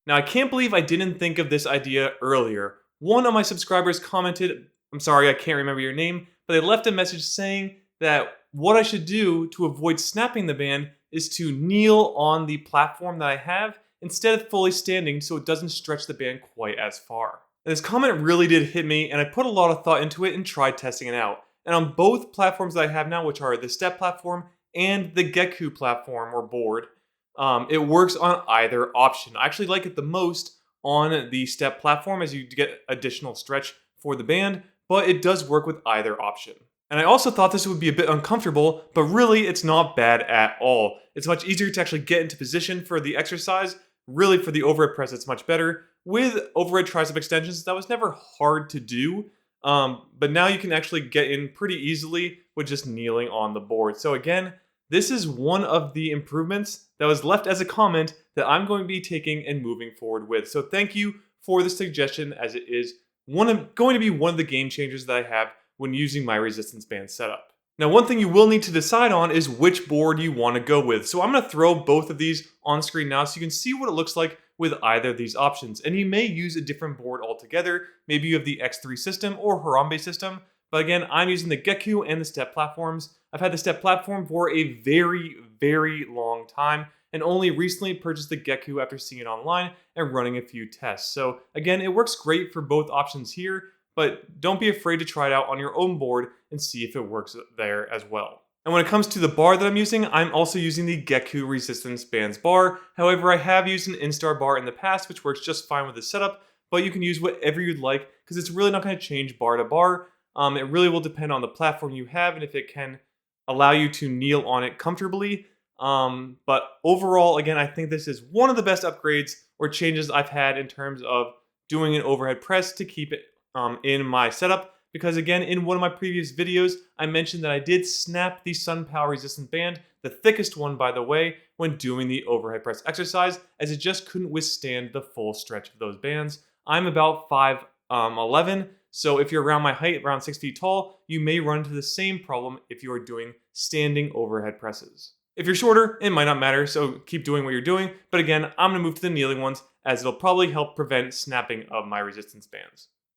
Now, I can't believe I didn't think of this idea earlier. One of my subscribers commented, I'm sorry, I can't remember your name, but they left a message saying that what I should do to avoid snapping the band is to kneel on the platform that I have instead of fully standing so it doesn't stretch the band quite as far. And this comment really did hit me, and I put a lot of thought into it and tried testing it out. And on both platforms that I have now, which are the Step platform and the Geku platform or board, it works on either option. I actually like it the most on the Step platform as you get additional stretch for the band, but it does work with either option. And I also thought this would be a bit uncomfortable, but really it's not bad at all. It's much easier to actually get into position for the exercise. Really, for the overhead press, it's much better. With overhead tricep extensions, that was never hard to do, but now you can actually get in pretty easily with just kneeling on the board. So again, this is one of the improvements that was left as a comment that I'm going to be taking and moving forward with. So thank you for the suggestion, as it is going to be one of the game changers that I have when using my resistance band setup. Now, one thing you will need to decide on is which board you want to go with. So I'm going to throw both of these on screen now so you can see what it looks like with either of these options. And you may use a different board altogether. Maybe you have the X3 system or Harambe system. But again, I'm using the Geku and the Step platforms. I've had the Step platform for a very, very long time and only recently purchased the Geku after seeing it online and running a few tests. So again, it works great for both options here, but don't be afraid to try it out on your own board and see if it works there as well. And when it comes to the bar that I'm using, I'm also using the Geku Resistance Bands bar. However, I have used an Instar bar in the past, which works just fine with the setup, but you can use whatever you'd like because it's really not going to change bar to bar. It really will depend on the platform you have and if it can allow you to kneel on it comfortably. But overall, again, I think this is one of the best upgrades or changes I've had in terms of doing an overhead press to keep it in my setup. Because again, in one of my previous videos, I mentioned that I did snap the Sun Power Resistance Band, the thickest one by the way, when doing the overhead press exercise, as it just couldn't withstand the full stretch of those bands. I'm about 5'11", so if you're around my height, around 6 feet tall, you may run into the same problem if you are doing standing overhead presses. If you're shorter, it might not matter, so keep doing what you're doing, but again, I'm going to move to the kneeling ones, as it'll probably help prevent snapping of my resistance bands.